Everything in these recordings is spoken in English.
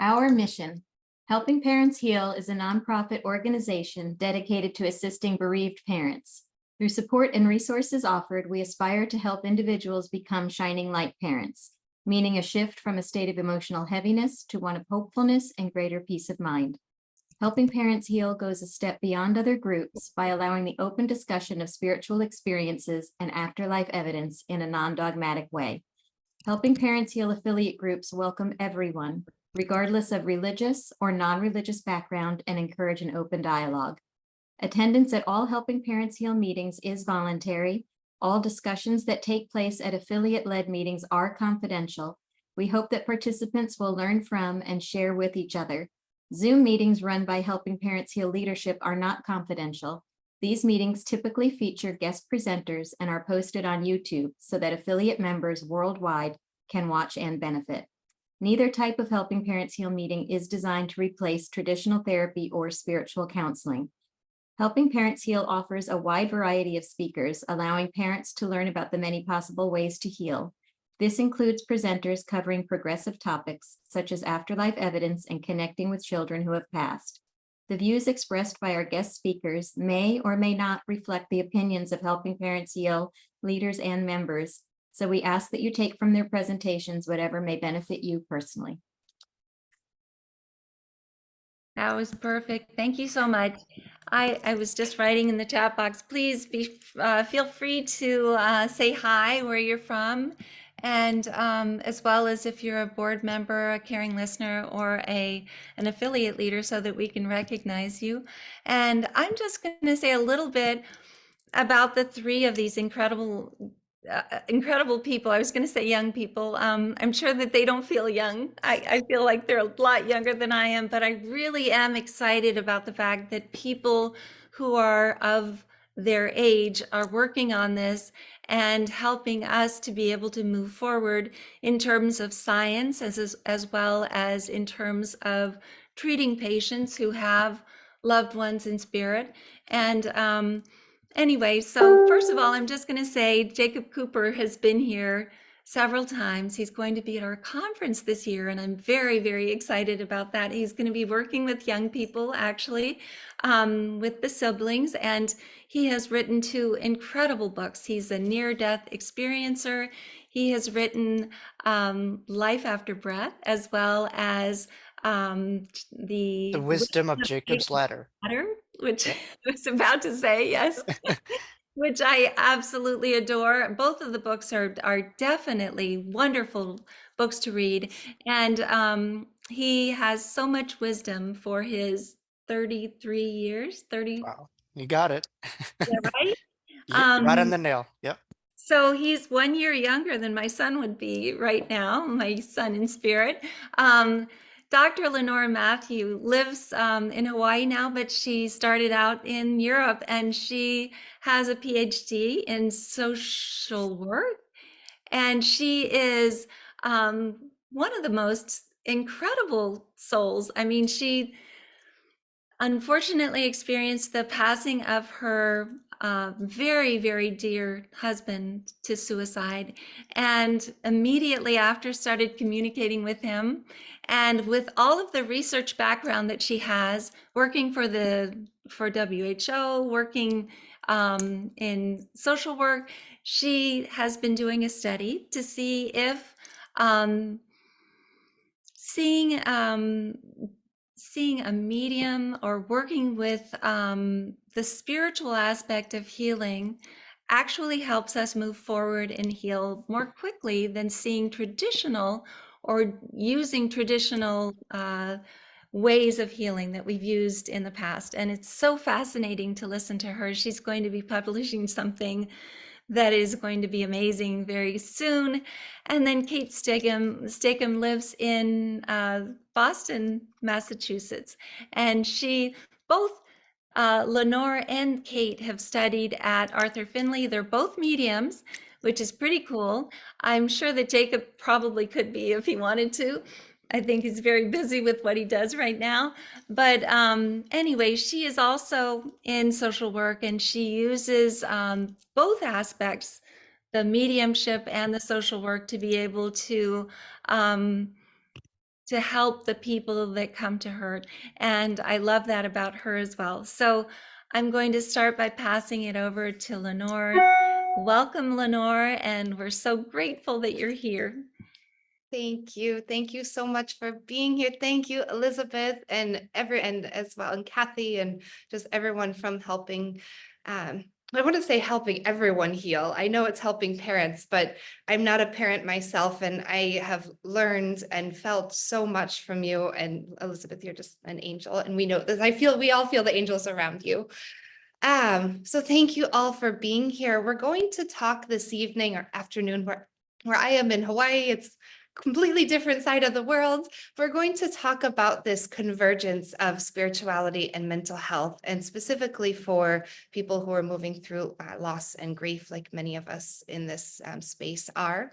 Our mission, Helping Parents Heal, is a nonprofit organization dedicated to assisting bereaved parents. Through support and resources offered, we aspire to help individuals become shining light parents, meaning a shift from a state of emotional heaviness to one of hopefulness and greater peace of mind. Helping Parents Heal goes a step beyond other groups by allowing the open discussion of spiritual experiences and afterlife evidence in a non-dogmatic way. Helping Parents Heal affiliate groups welcome everyone, regardless of religious or non-religious background, and encourage an open dialogue. Attendance at all Helping Parents Heal meetings is voluntary. All discussions that take place at affiliate-led meetings are confidential. We hope that participants will learn from and share with each other. Zoom meetings run by Helping Parents Heal leadership are not confidential. These meetings typically feature guest presenters and are posted on YouTube so that affiliate members worldwide can watch and benefit. Neither type of Helping Parents Heal meeting is designed to replace traditional therapy or spiritual counseling. Helping Parents Heal offers a wide variety of speakers, allowing parents to learn about the many possible ways to heal. This includes presenters covering progressive topics such as afterlife evidence and connecting with children who have passed. The views expressed by our guest speakers may or may not reflect the opinions of Helping Parents Heal leaders and members, so we ask that you take from their presentations whatever may benefit you personally. That was perfect. Thank you so much. I was just writing in the chat box, please feel free to say hi, where you're from, and as well as if you're a board member, a caring listener, or an affiliate leader, so that we can recognize you. And I'm just going to say a little bit about the three of these incredible people. I was going to say young people. I'm sure that they don't feel young. I feel like they're a lot younger than I am, but I really am excited about the fact that people who are of their age are working on this and helping us to be able to move forward in terms of science as well as in terms of treating patients who have loved ones in spirit. And anyway, so first of all, I'm just going to say Jacob Cooper has been here several times. He's going to be at our conference this year, and I'm very, very excited about that. He's going to be working with young people, actually, with the siblings, and he has written 2 incredible books. He's a near-death experiencer. He has written Life After Breath, as well as the Wisdom of Jacob's Ladder, which yep. I was about to say, yes. Which I absolutely adore. Both of the books are definitely wonderful books to read. And he has so much wisdom for his 33 years, 30. Wow, you got it. Yeah, right? Right on the nail, yep. So he's 1 year younger than my son would be right now, my son in spirit. Dr. Lenore Matthew lives in Hawaii now, but she started out in Europe, and she has a PhD in social work. And she is one of the most incredible souls. I mean, she unfortunately experienced the passing of her very, very dear husband to suicide, and immediately after started communicating with him. And with all of the research background that she has, working for WHO, working in social work, she has been doing a study to see if seeing a medium or working with the spiritual aspect of healing actually helps us move forward and heal more quickly than seeing traditional or using traditional ways of healing that we've used in the past. And it's so fascinating to listen to her. She's going to be publishing something that is going to be amazing very soon. And then Kate Stacom lives in Boston, Massachusetts. And both Lenore and Kate have studied at Arthur Finley. They're both mediums, which is pretty cool. I'm sure that Jacob probably could be if he wanted to. I think he's very busy with what he does right now. But anyway, she is also in social work, and she uses both aspects, the mediumship and the social work, to be able to to help the people that come to her. And I love that about her as well. So I'm going to start by passing it over to Lenore. Welcome, Lenore, and we're so grateful that you're here. Thank you. Thank you so much for being here. Thank you, Elizabeth, and as well, and Kathy, and just everyone from helping. I want to say helping everyone heal. I know it's helping parents, but I'm not a parent myself, and I have learned and felt so much from you. And Elizabeth, you're just an angel, and we know this. We all feel the angels around you. So thank you all for being here. We're going to talk this evening or afternoon where I am in Hawaii. It's completely different side of the world. We're going to talk about this convergence of spirituality and mental health, and specifically for people who are moving through loss and grief, like many of us in this space are.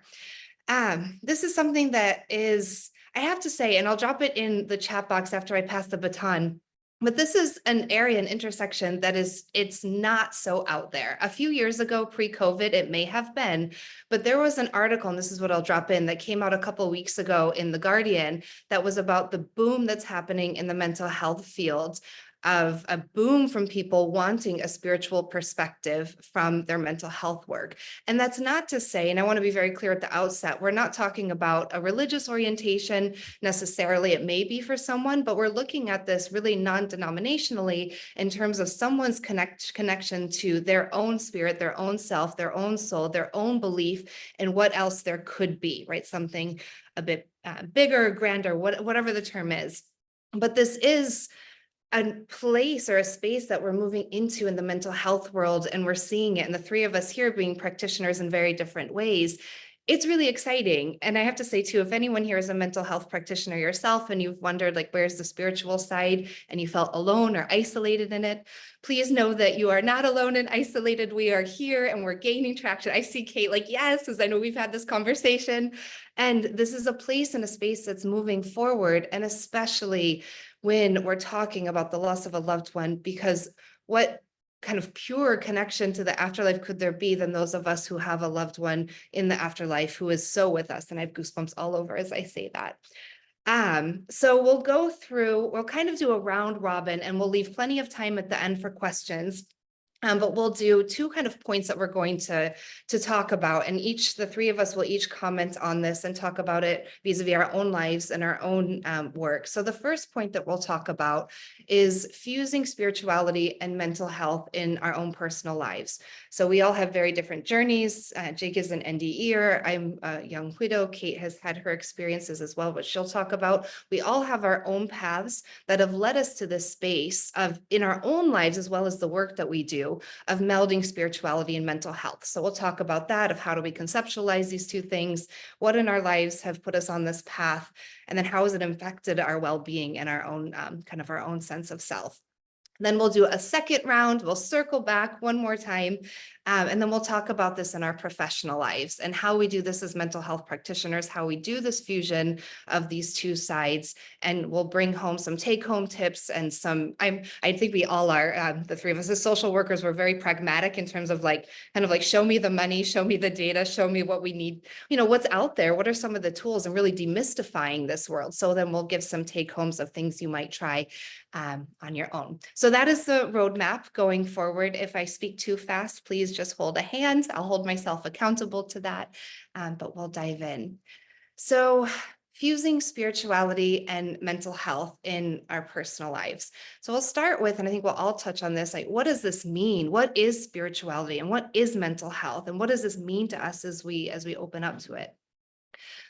This is something that is, I have to say, and I'll drop it in the chat box after I pass the baton. But this is an area, an intersection that it's not so out there. A few years ago, pre-COVID, it may have been, but there was an article, and this is what I'll drop in, that came out a couple of weeks ago in The Guardian that was about the boom that's happening in the mental health field, of a boom from people wanting a spiritual perspective from their mental health work. And that's not to say, and I want to be very clear at the outset, we're not talking about a religious orientation necessarily. It may be for someone, but we're looking at this really non-denominationally in terms of someone's connection to their own spirit, their own self, their own soul, their own belief, and what else there could be, right? Something a bit bigger, grander, whatever the term is. But this is a place or a space that we're moving into in the mental health world, and we're seeing it. And the three of us here being practitioners in very different ways, it's really exciting. And I have to say too, if anyone here is a mental health practitioner yourself and you've wondered, like, where's the spiritual side, and you felt alone or isolated in it, please know that you are not alone and isolated. We are here and we're gaining traction. I see Kate like, yes, because I know we've had this conversation. And this is a place and a space that's moving forward. And especially when we're talking about the loss of a loved one, because what kind of pure connection to the afterlife could there be than those of us who have a loved one in the afterlife who is so with us? And I have goosebumps all over as I say that. So we'll kind of do a round robin, and we'll leave plenty of time at the end for questions. But we'll do two kind of points that we're going to talk about, and the three of us will each comment on this and talk about it vis-a-vis our own lives and our own work. So the first point that we'll talk about is fusing spirituality and mental health in our own personal lives. So we all have very different journeys. Jake is an NDEer. I'm a young widow. Kate has had her experiences as well, which she'll talk about. We all have our own paths that have led us to this space of, in our own lives, as well as the work that we do, of melding spirituality and mental health. So we'll talk about that, of how do we conceptualize these two things, what in our lives have put us on this path, and then how has it affected our well-being and our own kind of our own sense of self. Then we'll do a second round. We'll circle back one more time, and then we'll talk about this in our professional lives and how we do this as mental health practitioners, how we do this fusion of these two sides. And we'll bring home some take-home tips and I think we all are, the three of us as social workers, we're very pragmatic in terms of show me the money, show me the data, show me what we need, what's out there, what are some of the tools, and really demystifying this world. So then we'll give some take-homes of things you might try on your own. So that is the roadmap going forward. If I speak too fast, please just hold a hand. I'll hold myself accountable to that, but we'll dive in. So fusing spirituality and mental health in our personal lives. So we'll start with, and I think we'll all touch on this, like, what does this mean? What is spirituality and what is mental health? And what does this mean to us as we open up to it?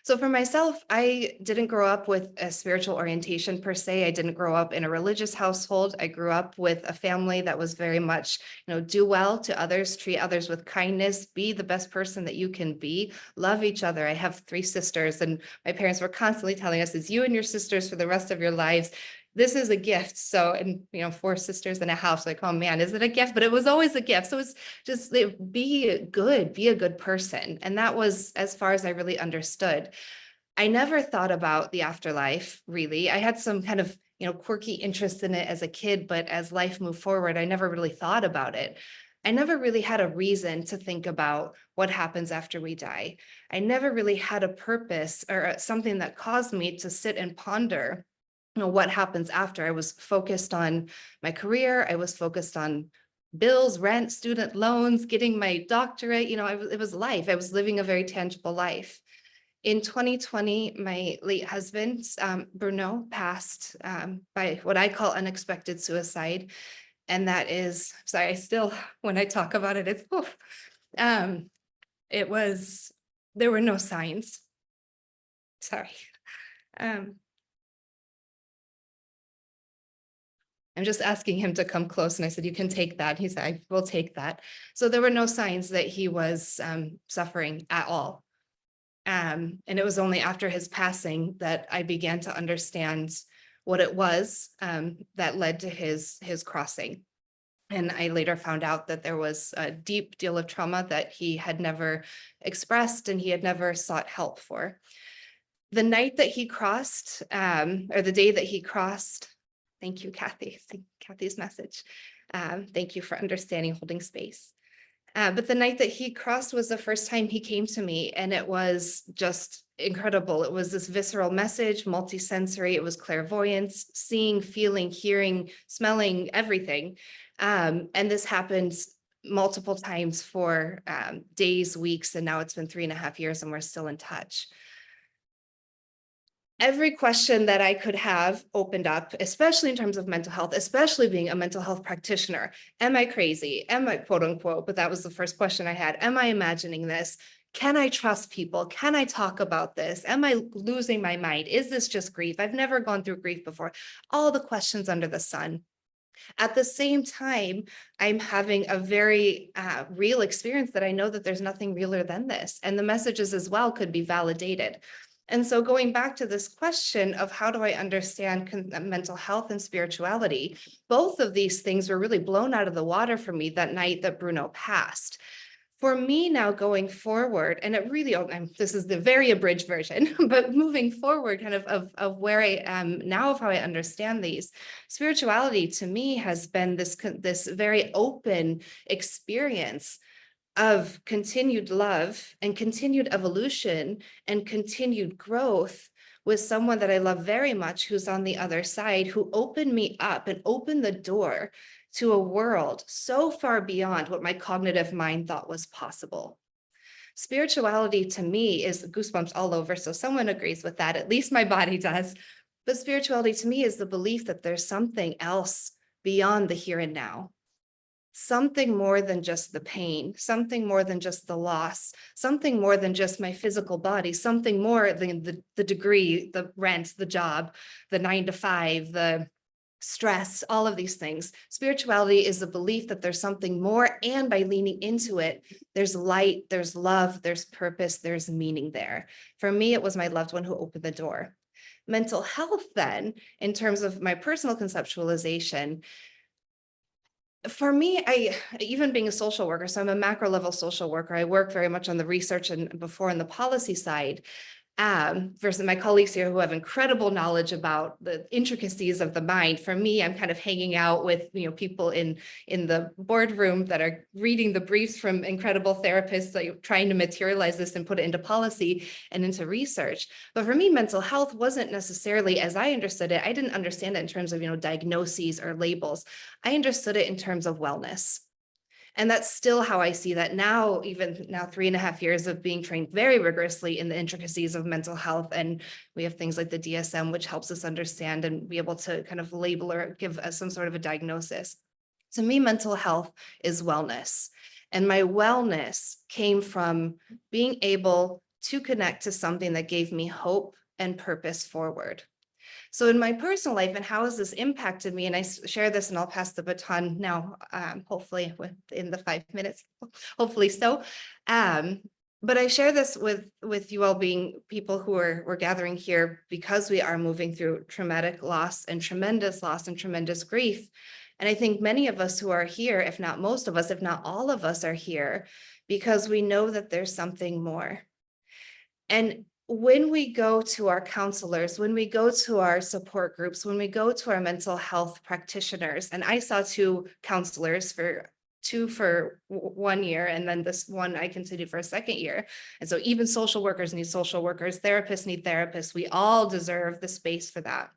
So for myself, I didn't grow up with a spiritual orientation per se. I didn't grow up in a religious household. I grew up with a family that was very much, do well to others, treat others with kindness, be the best person that you can be, love each other. I have 3 sisters, and my parents were constantly telling us, it's you and your sisters for the rest of your lives. This is a gift. So, and 4 sisters in a house, like, oh man, is it a gift? But it was always a gift. So it's just be good, be a good person. And that was as far as I really understood. I never thought about the afterlife, really. I had some kind of, quirky interest in it as a kid, but as life moved forward, I never really thought about it. I never really had a reason to think about what happens after we die. I never really had a purpose or something that caused me to sit and ponder, what happens after. I was focused on my career. I was focused on bills, rent, student loans, getting my doctorate. It was life. I was living a very tangible life. In 2020, my late husband, Bruno, passed by what I call unexpected suicide. And that is, sorry, I still, when I talk about it, it's, oof. There were no signs. Sorry. I'm just asking him to come close. And I said, you can take that. He said, I will take that. So there were no signs that he was suffering at all. And it was only after his passing that I began to understand what it was that led to his crossing. And I later found out that there was a deep deal of trauma that he had never expressed and he had never sought help for. The night that he crossed, or the day that he crossed, thank you, Kathy, Kathy's message. Thank you for understanding, holding space. But the night that he crossed was the first time he came to me, and it was just incredible. It was this visceral message, multisensory. It was clairvoyance, seeing, feeling, hearing, smelling, everything. And this happened multiple times for days, weeks, and now it's been 3.5 years and we're still in touch. Every question that I could have opened up, especially in terms of mental health, especially being a mental health practitioner. Am I crazy? Am I, quote unquote, but that was the first question I had. Am I imagining this? Can I trust people? Can I talk about this? Am I losing my mind? Is this just grief? I've never gone through grief before. All the questions under the sun. At the same time, I'm having a very real experience that I know that there's nothing realer than this. And the messages as well could be validated. And so going back to this question of how do I understand mental health and spirituality, both of these things were really blown out of the water for me that night that Bruno passed. For me now going forward, and it really, this is the very abridged version, but moving forward kind of where I am now, of how I understand these, spirituality to me has been this very open experience of continued love and continued evolution and continued growth with someone that I love very much, who's on the other side, who opened me up and opened the door to a world so far beyond what my cognitive mind thought was possible. Spirituality to me is goosebumps all over. So someone agrees with that, at least my body does. But spirituality to me is the belief that there's something else beyond the here and now. Something more than just the pain, something more than just the loss, something more than just my physical body, something more than the degree, the rent, the job, the 9 to 5, the stress, all of these things. Spirituality is the belief that there's something more, and by leaning into it, there's light, there's love, there's purpose, there's meaning there. For me, it was my loved one who opened the door. Mental health then, in terms of my personal conceptualization, for me, even being a social worker, so I'm a macro level social worker, I work very much on the research and before on the policy side, versus my colleagues here who have incredible knowledge about the intricacies of the mind. For me, I'm kind of hanging out with people in the boardroom that are reading the briefs from incredible therapists, like trying to materialize this and put it into policy and into research. But for me, mental health wasn't necessarily, as I understood it, I didn't understand it in terms of diagnoses or labels. I understood it in terms of wellness. And that's still how I see that now, even now 3.5 years of being trained very rigorously in the intricacies of mental health. And we have things like the DSM, which helps us understand and be able to kind of label or give us some sort of a diagnosis. To me, mental health is wellness. And my wellness came from being able to connect to something that gave me hope and purpose forward. So in my personal life, and how has this impacted me? And I share this, and I'll pass the baton now, hopefully within the 5 minutes, hopefully so. But I share this with you all, being people who we're gathering here because we are moving through traumatic loss and tremendous grief. And I think many of us who are here, if not most of us, if not all of us, are here because we know that there's something more. And when we go to our counselors, when we go to our support groups, when we go to our mental health practitioners, and I saw 2 counselors for two for 1 year, and then this one I continued for a second year. And so even social workers need social workers, therapists need therapists. We all deserve the space for that.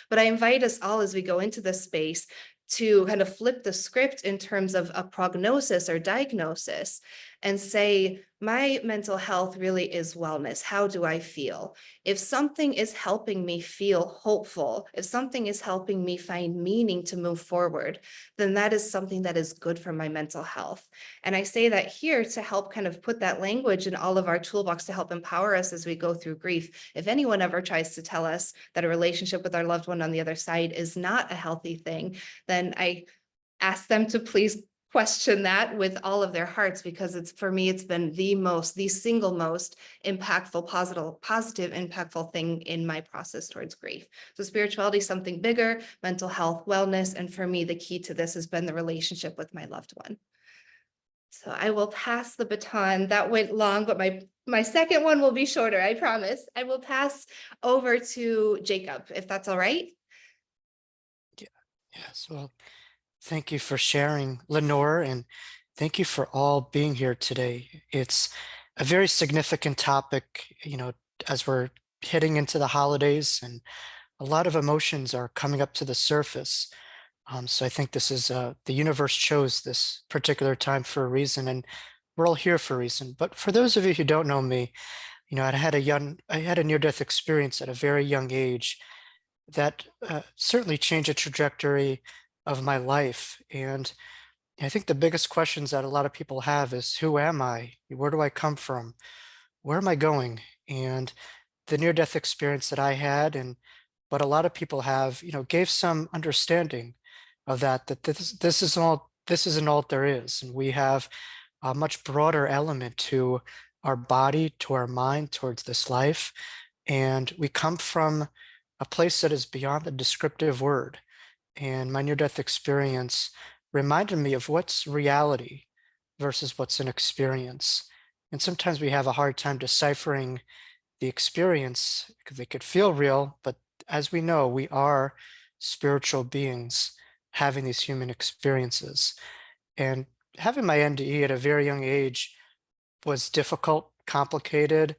But I invite us all as we go into this space to kind of flip the script in terms of a prognosis or diagnosis and say, my mental health really is wellness. How do I feel? If something is helping me feel hopeful, if something is helping me find meaning to move forward, then that is something that is good for my mental health. And I say that here to help kind of put that language in all of our toolbox to help empower us as we go through grief. If anyone ever tries to tell us that a relationship with our loved one on the other side is not a healthy thing, then I ask them to please question that with all of their hearts, because it's, for me, it's been the single most impactful, positive, impactful thing in my process towards grief. So spirituality is something bigger, mental health, wellness, and for me, the key to this has been the relationship with my loved one. So I will pass the baton. That went long, but my second one will be shorter, I promise. I will pass over to Jacob, if that's all right. Yes, well, thank you for sharing, Lenore, and thank you for all being here today. It's a very significant topic, as we're heading into the holidays, and a lot of emotions are coming up to the surface. So I think this is the universe chose this particular time for a reason, and we're all here for a reason. But for those of you who don't know me, I had a near-death experience at a very young age that certainly changed the trajectory of my life. And I think the biggest questions that a lot of people have is, who am I? Where do I come from? Where am I going? And the near-death experience that I had, and what a lot of people have, gave some understanding of that this isn't all there is. And we have a much broader element to our body, to our mind, towards this life. And we come from a place that is beyond the descriptive word. And my near-death experience reminded me of what's reality versus what's an experience. And sometimes we have a hard time deciphering the experience because they could feel real, but as we know, we are spiritual beings having these human experiences. And having my NDE at a very young age was difficult, complicated.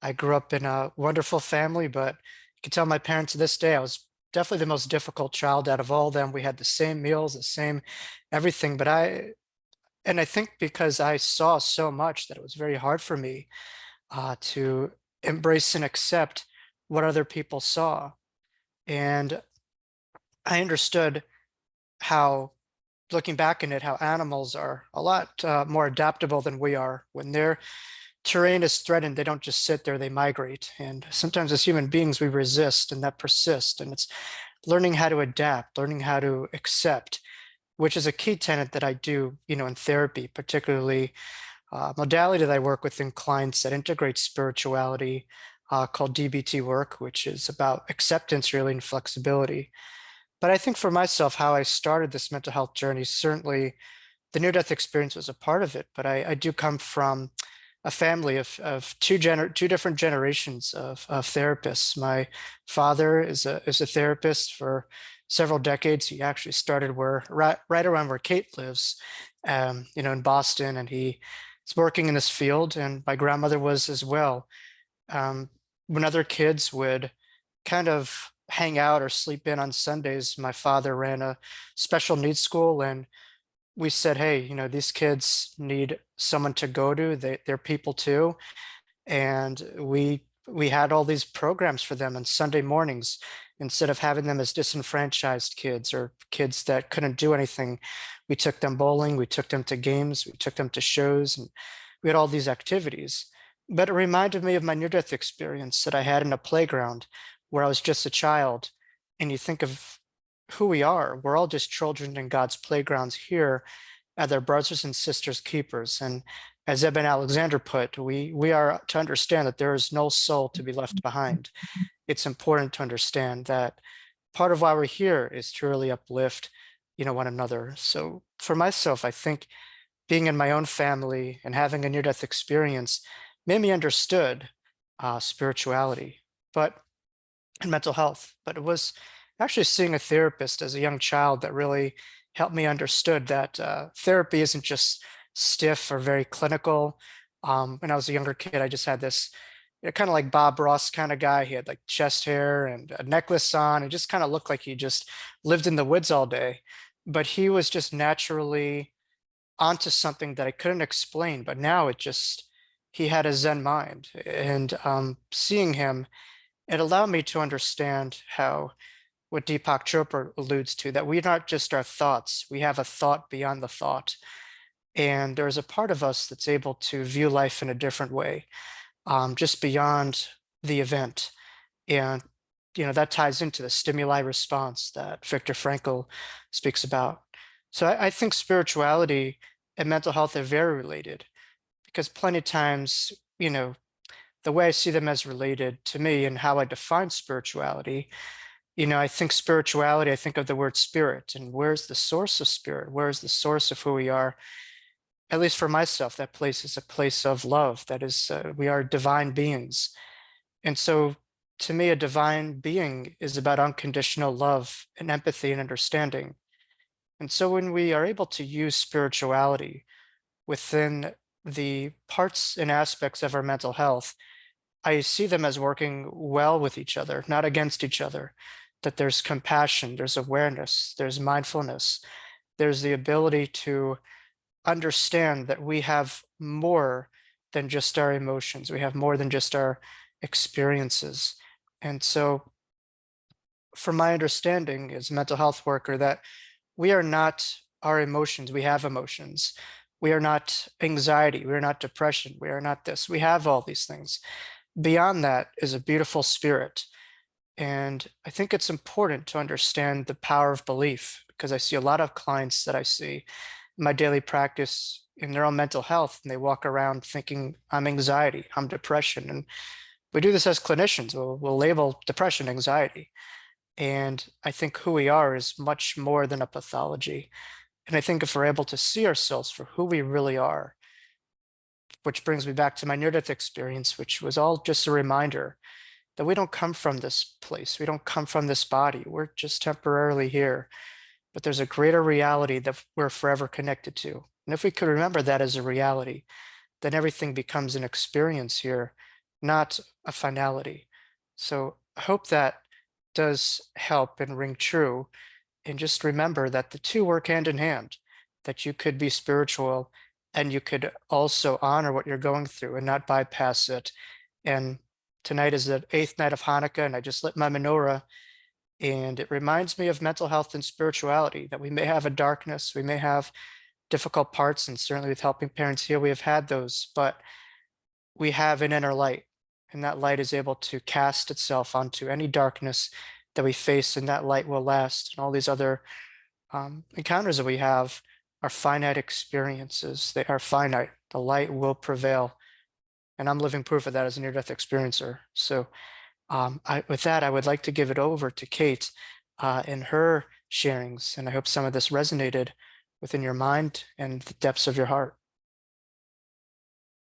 I grew up in a wonderful family, but you can tell my parents to this day, I was definitely the most difficult child out of all of them. We had the same meals, the same everything, but I think because I saw so much that it was very hard for me to embrace and accept what other people saw. And I understood how, looking back in it, how animals are a lot more adaptable than we are. When their terrain is threatened, they don't just sit there, they migrate. And sometimes as human beings, we resist, and that persists. And it's learning how to adapt, learning how to accept, which is a key tenet that I do, in therapy, particularly modality that I work with in clients that integrate spirituality, called DBT work, which is about acceptance, really, and flexibility. But I think for myself, how I started this mental health journey, certainly the near-death experience was a part of it, but I do come from a family of two different generations of therapists. My father is a therapist for several decades. He actually started right around where Kate lives, in Boston, and he is working in this field. And my grandmother was as well. When other kids would kind of hang out or sleep in on Sundays, my father ran a special needs school, and we said, hey, these kids need someone to go to. They're people too. And we had all these programs for them on Sunday mornings. Instead of having them as disenfranchised kids or kids that couldn't do anything, we took them bowling, we took them to games, we took them to shows, and we had all these activities. But it reminded me of my near-death experience that I had in a playground where I was just a child. And you think of who we are. We're all just children in God's playgrounds here as their brothers and sisters keepers. And as Eben Alexander put, we are to understand that there is no soul to be left behind. It's important to understand that part of why we're here is to really uplift, one another. So for myself, I think being in my own family and having a near-death experience made me understood spirituality, and mental health. But it was actually seeing a therapist as a young child that really helped me understood that therapy isn't just stiff or very clinical. When I was a younger kid, I just had this kind of like Bob Ross kind of guy. He had like chest hair and a necklace on. It just kind of looked like he just lived in the woods all day. But he was just naturally onto something that I couldn't explain. But now it just, he had a Zen mind. And seeing him, it allowed me to understand how what Deepak Chopra alludes to, that we're not just our thoughts, we have a thought beyond the thought. And there's a part of us that's able to view life in a different way, just beyond the event. And, that ties into the stimuli response that Viktor Frankl speaks about. So I think spirituality and mental health are very related, because plenty of times, the way I see them as related to me and how I define spirituality, I think spirituality, I think of the word spirit, and where's the source of spirit? Where's the source of who we are? At least for myself, that place is a place of love. That is, we are divine beings. And so to me, a divine being is about unconditional love and empathy and understanding. And so when we are able to use spirituality within the parts and aspects of our mental health, I see them as working well with each other, not against each other. That there's compassion, there's awareness, there's mindfulness, there's the ability to understand that we have more than just our emotions, we have more than just our experiences. And so, from my understanding as a mental health worker, that we are not our emotions, we have emotions. We are not anxiety, we are not depression, we are not this, we have all these things. Beyond that is a beautiful spirit. And I think it's important to understand the power of belief, because I see a lot of clients that I see in my daily practice in their own mental health, and they walk around thinking, I'm anxiety, I'm depression. And we do this as clinicians, we'll label depression anxiety. And I think who we are is much more than a pathology. And I think if we're able to see ourselves for who we really are, which brings me back to my near-death experience, which was all just a reminder that we don't come from this place. We don't come from this body. We're just temporarily here. But there's a greater reality that we're forever connected to. And if we could remember that as a reality, then everything becomes an experience here, not a finality. So I hope that does help and ring true. And just remember that the two work hand in hand, that you could be spiritual and you could also honor what you're going through and not bypass it. And tonight is the 8th night of Hanukkah, and I just lit my menorah, and it reminds me of mental health and spirituality, that we may have a darkness, we may have difficult parts, and certainly with helping parents heal, we have had those, but we have an inner light, and that light is able to cast itself onto any darkness that we face, and that light will last. And all these other encounters that we have are finite experiences. They are finite. The light will prevail. And I'm living proof of that as a near-death experiencer. So with that, I would like to give it over to Kate and her sharings. And I hope some of this resonated within your mind and the depths of your heart.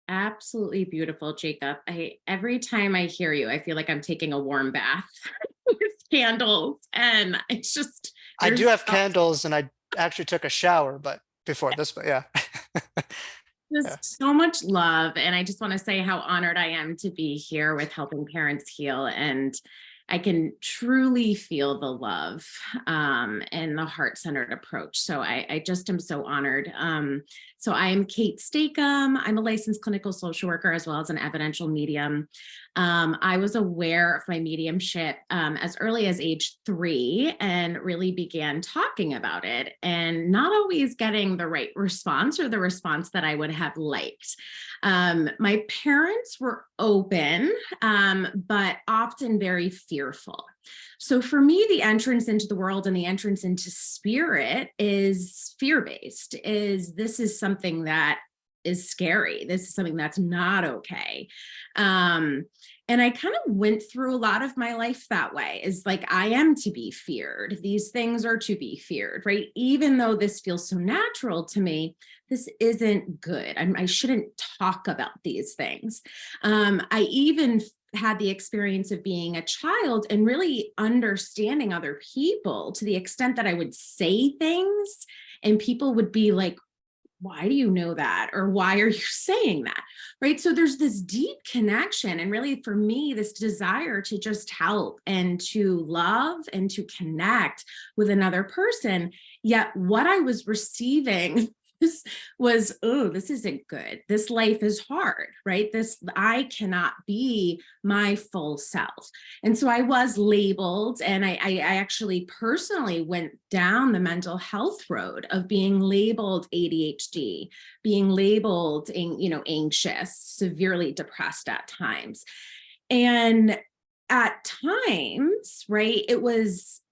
Absolutely beautiful, Jacob. Every time I hear you, I feel like I'm taking a warm bath with candles, and it's just. I do have candles, and I actually took a shower, but before this, but yeah. Just so much love, and I just want to say how honored I am to be here with Helping Parents Heal, and I can truly feel the love and the heart-centered approach. So I just am so honored. So I am Kate Stacom. I'm a licensed clinical social worker as well as an evidential medium. I was aware of my mediumship as early as age 3 and really began talking about it and not always getting the right response or the response that I would have liked. My parents were open, but often very fearful. So for me, the entrance into the world and the entrance into spirit is fear-based. This is something that is scary. This is something that's not okay. And I kind of went through a lot of my life that way, is like, I am to be feared. These things are to be feared, right? Even though this feels so natural to me, this isn't good. I shouldn't talk about these things. I even had the experience of being a child and really understanding other people to the extent that I would say things and people would be like, why do you know that? Or why are you saying that? Right. So there's this deep connection. And really, for me, this desire to just help and to love and to connect with another person. Yet what I was receiving was, oh, this isn't good. This life is hard, right? I cannot be my full self. And so I was labeled, and I actually personally went down the mental health road of being labeled ADHD, being labeled, anxious, severely depressed at times. And at times, right,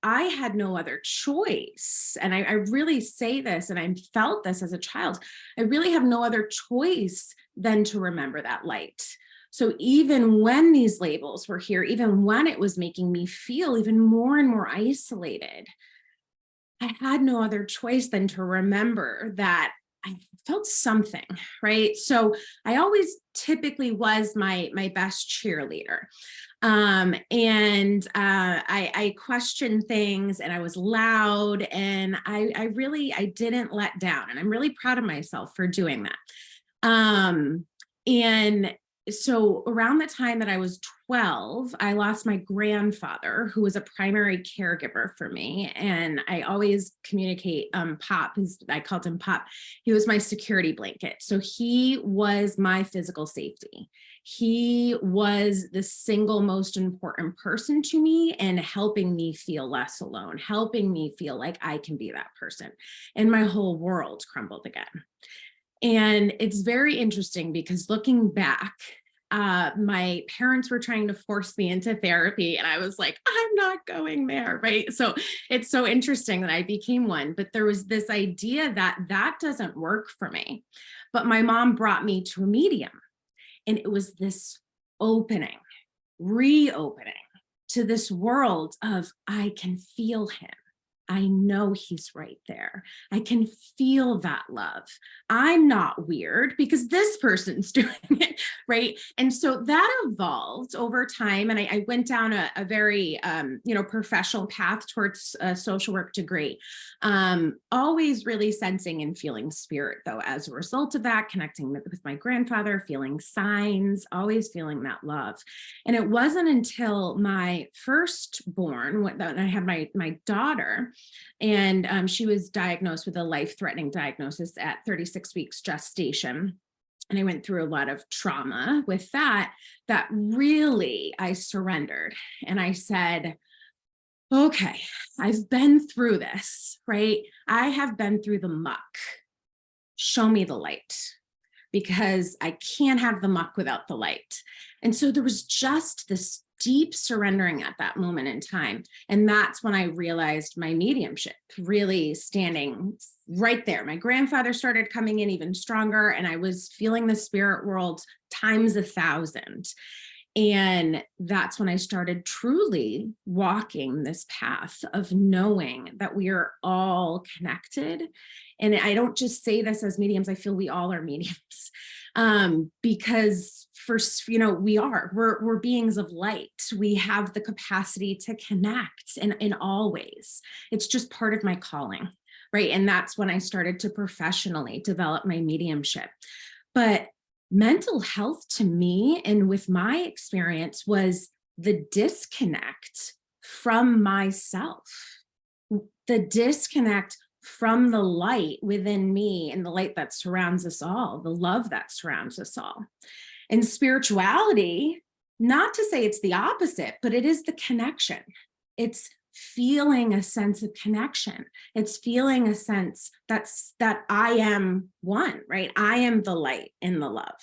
I had no other choice. And I really say this, and I felt this as a child, I really have no other choice than to remember that light. So even when these labels were here, even when it was making me feel even more and more isolated, I had no other choice than to remember that I felt something, right? So I always typically was my best cheerleader. I questioned things, and I was loud, and I didn't let down, and I'm really proud of myself for doing that. And so around the time that I was 12, I lost my grandfather, who was a primary caregiver for me. And I always communicate, Pop, I called him Pop. He was my security blanket. So he was my physical safety. He was the single most important person to me, and helping me feel less alone, helping me feel like I can be that person. And my whole world crumbled again. And it's very interesting because looking back, my parents were trying to force me into therapy, and I was like, I'm not going there, right? So it's so interesting that I became one, but there was this idea that doesn't work for me. But my mom brought me to a medium, and it was this opening, reopening to this world of, I can feel him. I know he's right there. I can feel that love. I'm not weird because this person's doing it, right? And so that evolved over time. And I went down a very, professional path towards a social work degree. Always really sensing and feeling spirit, though, as a result of that, connecting with my grandfather, feeling signs, always feeling that love. And it wasn't until my firstborn, when I had my daughter, and she was diagnosed with a life-threatening diagnosis at 36 weeks gestation. And I went through a lot of trauma with that really I surrendered. And I said, okay, I've been through this, right? I have been through the muck. Show me the light, because I can't have the muck without the light. And so there was just this deep surrendering at that moment in time. And that's when I realized my mediumship really standing right there. My grandfather started coming in even stronger, and I was feeling the spirit world times 1,000. And that's when I started truly walking this path of knowing that we are all connected. And I don't just say this as mediums, I feel we all are mediums. Because first, we're beings of light. We have the capacity to connect in all ways. It's just part of my calling, right? And that's when I started to professionally develop my mediumship. But mental health to me, and with my experience, was the disconnect from myself, the disconnect from the light within me and the light that surrounds us all, the love that surrounds us all. And spirituality, not to say it's the opposite, but it is the connection. It's feeling a sense of connection. It's feeling a sense that I am one, right? I am the light and the love.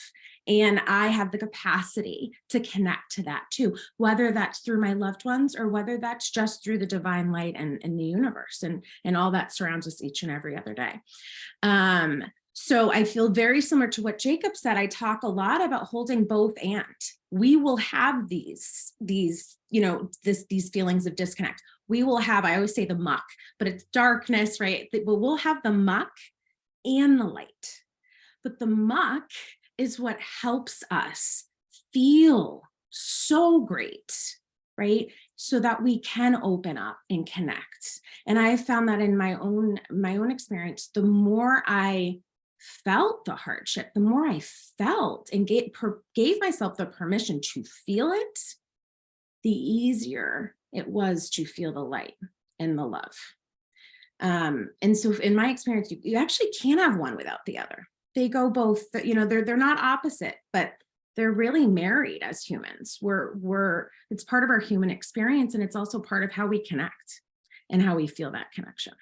And I have the capacity to connect to that too, whether that's through my loved ones or whether that's just through the divine light and the universe and all that surrounds us each and every other day. So I feel very similar to what Jacob said. I talk a lot about holding both and. We will have these feelings of disconnect. We will have, I always say the muck, but it's darkness, right? But we'll have the muck and the light. But the muck is what helps us feel so great, right? So that we can open up and connect. And I found that in my own experience, the more I felt the hardship, the more I felt and gave myself the permission to feel it, the easier it was to feel the light and the love. And so in my experience, you actually can't have one without the other. They go both, they're not opposite, but they're really married as humans. It's part of our human experience, and it's also part of how we connect and how we feel that connection.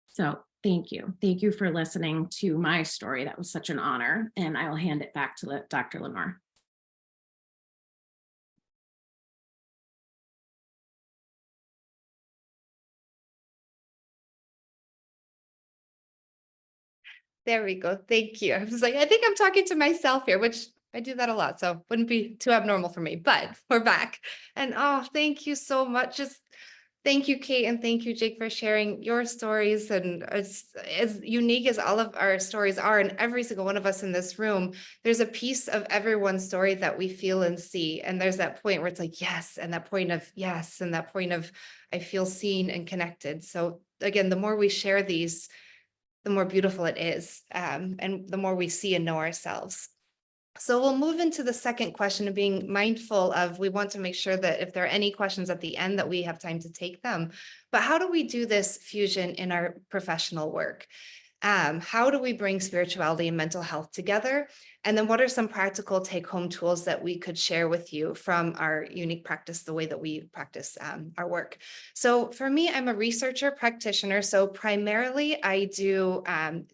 So thank you. Thank you for listening to my story. That was such an honor, and I will hand it back to Dr. Lenore. There we go. Thank you. I was like, I think I'm talking to myself here, which I do that a lot, so wouldn't be too abnormal for me, but we're back. And oh, thank you so much. Just thank you, Kate, and thank you, Jake, for sharing your stories. And as unique as all of our stories are, and every single one of us in this room, there's a piece of everyone's story that we feel and see. And there's that point where it's like, yes, and that point of yes, and that point of I feel seen and connected. So again, the more we share these, the more beautiful it is, and the more we see and know ourselves. So we'll move into the second question of being mindful of, we want to make sure that if there are any questions at the end that we have time to take them. But how do we do this fusion in our professional work? How do we bring spirituality and mental health together? And then what are some practical take-home tools that we could share with you from our unique practice, the way that we practice our work? So for me, I'm a researcher practitioner. So primarily I do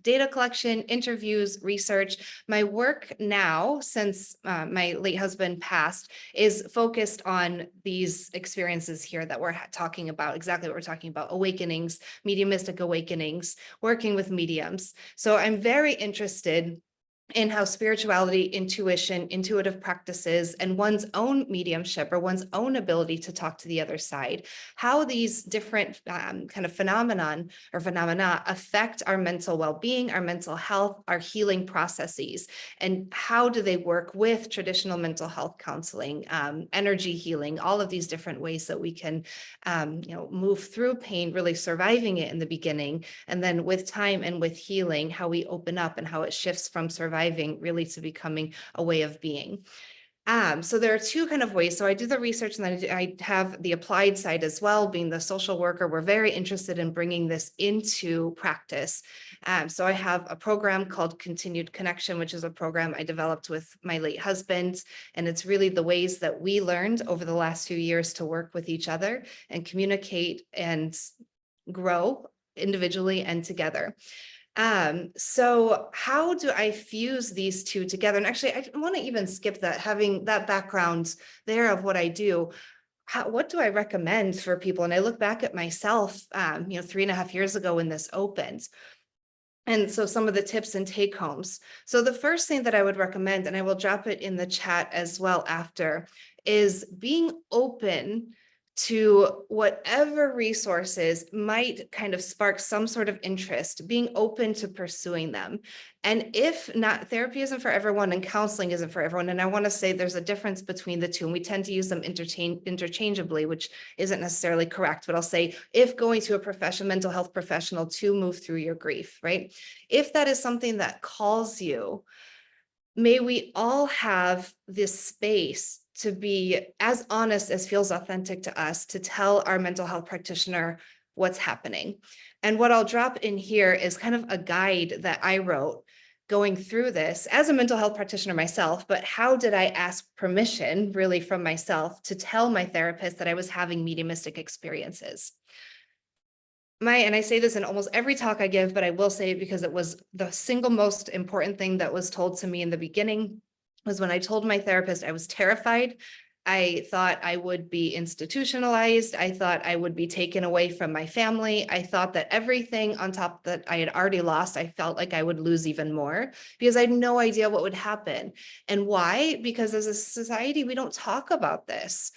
data collection, interviews, research. My work now, since my late husband passed, is focused on these experiences here that we're talking about, exactly what we're talking about: awakenings, mediumistic awakenings, working with mediums. So I'm very interested in how spirituality, intuition, intuitive practices, and one's own mediumship or one's own ability to talk to the other side, how these different kind of phenomena affect our mental well-being, our mental health, our healing processes, and how do they work with traditional mental health counseling, energy healing, all of these different ways that we can move through pain, really surviving it in the beginning, and then with time and with healing, how we open up and how it shifts from surviving really to becoming a way of being. So there are two kind of ways. So I do the research, and then I have the applied side as well, being the social worker. We're very interested in bringing this into practice. So I have a program called Continued Connection, which is a program I developed with my late husband. And it's really the ways that we learned over the last few years to work with each other and communicate and grow individually and together. So how do I fuse these two together? And actually, I want to even skip that, having that background there of what I do. What do I recommend for people? And I look back at myself, 3.5 years ago when this opened. And so some of the tips and take homes. So the first thing that I would recommend, and I will drop it in the chat as well after, is being open to whatever resources might kind of spark some sort of interest, being open to pursuing them. And if not, therapy isn't for everyone and counseling isn't for everyone. And I want to say there's a difference between the two, and we tend to use them interchangeably, which isn't necessarily correct. But I'll say, if going to a mental health professional to move through your grief, right? If that is something that calls you, may we all have this space to be as honest as feels authentic to us, to tell our mental health practitioner what's happening. And what I'll drop in here is kind of a guide that I wrote going through this as a mental health practitioner myself, but how did I ask permission really from myself to tell my therapist that I was having mediumistic experiences? And I say this in almost every talk I give, but I will say it because it was the single most important thing that was told to me in the beginning, was when I told my therapist I was terrified. I thought I would be institutionalized. I thought I would be taken away from my family. I thought that everything on top that I had already lost, I felt like I would lose even more, because I had no idea what would happen. And why? Because as a society, we don't talk about this.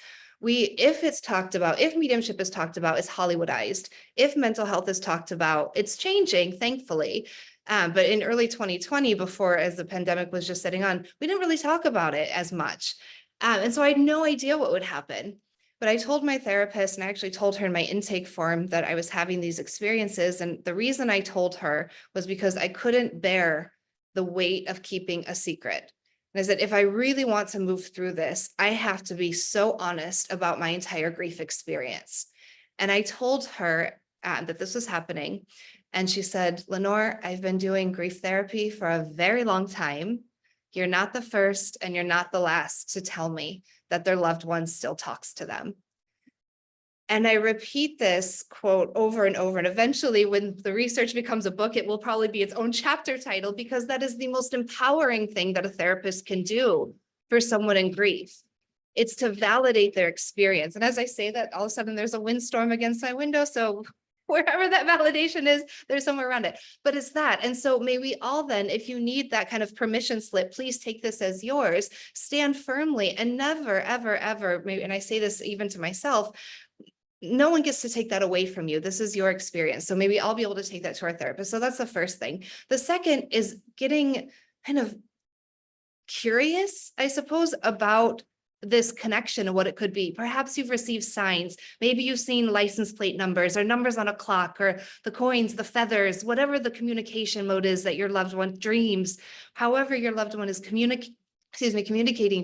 If it's talked about, if mediumship is talked about, it's Hollywoodized. If mental health is talked about, it's changing, thankfully. But in early 2020, before, as the pandemic was just setting on, we didn't really talk about it as much. And so I had no idea what would happen. But I told my therapist, and I actually told her in my intake form that I was having these experiences. And the reason I told her was because I couldn't bear the weight of keeping a secret. And I said, if I really want to move through this, I have to be so honest about my entire grief experience. And I told her that this was happening. And she said, Lenore, I've been doing grief therapy for a very long time. You're not the first and you're not the last to tell me that their loved one still talks to them. And I repeat this quote over and over. And eventually, when the research becomes a book, it will probably be its own chapter title, because that is the most empowering thing that a therapist can do for someone in grief. It's to validate their experience. And as I say that, all of a sudden there's a windstorm against my window. So wherever that validation is, there's somewhere around it. But it's that. And so may we all then, if you need that kind of permission slip, please take this as yours, stand firmly, and never, ever, ever, maybe, and I say this even to myself, no one gets to take that away from you. This is your experience. So maybe I'll be able to take that to our therapist. So that's the first thing. The second is getting kind of curious, I suppose, about this connection and what it could be. Perhaps you've received signs. Maybe you've seen license plate numbers or numbers on a clock or the coins, the feathers, whatever the communication mode is that your loved one dreams, however your loved one is communicating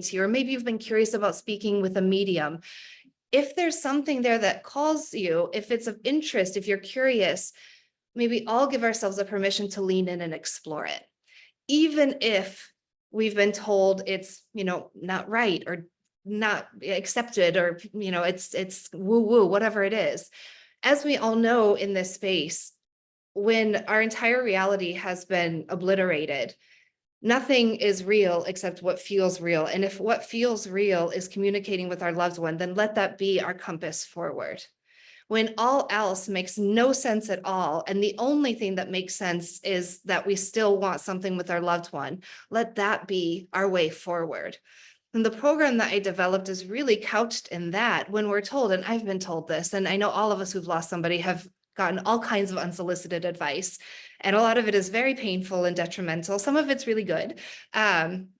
to you, or maybe you've been curious about speaking with a medium. If there's something there that calls you, if it's of interest, if you're curious, maybe all give ourselves a permission to lean in and explore it. Even if we've been told it's, not right or not accepted, or, it's woo woo, whatever it is. As we all know in this space, when our entire reality has been obliterated, nothing is real except what feels real. And if what feels real is communicating with our loved one, then let that be our compass forward. When all else makes no sense at all, and the only thing that makes sense is that we still want something with our loved one, let that be our way forward. And the program that I developed is really couched in that. When we're told, and I've been told this, and I know all of us who've lost somebody have gotten all kinds of unsolicited advice, and a lot of it is very painful and detrimental. Some of it's really good,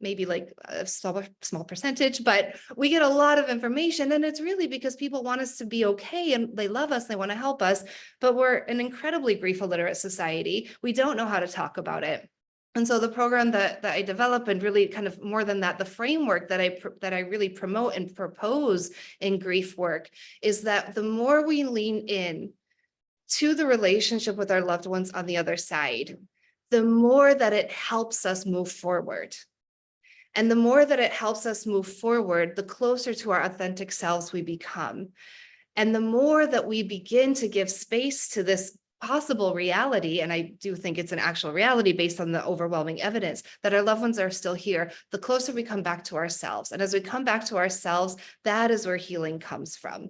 maybe like a small percentage, but we get a lot of information, and it's really because people want us to be okay, and they love us, they want to help us, but we're an incredibly grief illiterate society. We don't know how to talk about it. And so the program that I develop, and really kind of more than that, the framework that I really promote and propose in grief work, is that the more we lean in to the relationship with our loved ones on the other side, the more that it helps us move forward. And the more that it helps us move forward, the closer to our authentic selves we become. And the more that we begin to give space to this possible reality, and I do think it's an actual reality based on the overwhelming evidence that our loved ones are still here, the closer we come back to ourselves. And as we come back to ourselves, that is where healing comes from.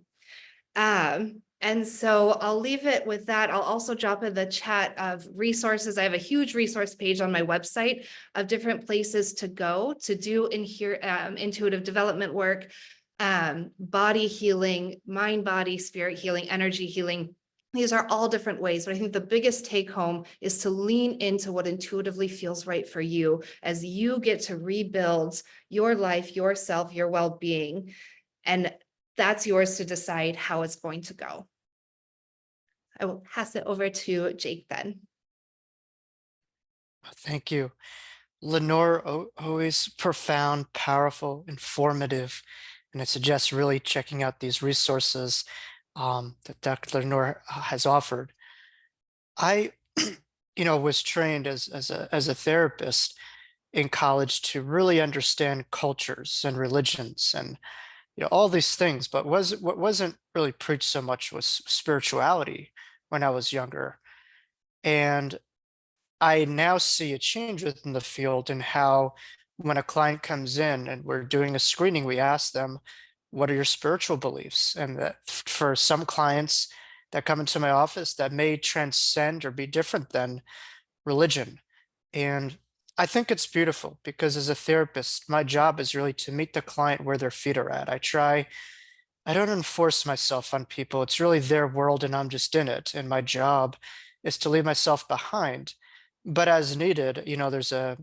And so I'll leave it with that. I'll also drop in the chat of resources. I have a huge resource page on my website of different places to go to do intuitive development work, body healing, mind, body, spirit healing, energy healing. These are all different ways, but I think the biggest take home is to lean into what intuitively feels right for you as you get to rebuild your life, yourself, your well-being. And that's yours to decide how it's going to go. I will pass it over to Jake then. Thank you. Lenore, always profound, powerful, informative, and I suggest really checking out these resources that Dr. Lenore has offered. I, was trained as a therapist in college to really understand cultures and religions and all these things, but what wasn't really preached so much was spirituality when I was younger. And I now see a change within the field in how when a client comes in and we're doing a screening, we ask them, what are your spiritual beliefs? And that for some clients that come into my office, that may transcend or be different than religion. And I think it's beautiful because as a therapist, my job is really to meet the client where their feet are at. I don't enforce myself on people. It's really their world and I'm just in it. And my job is to leave myself behind. But as needed, there's a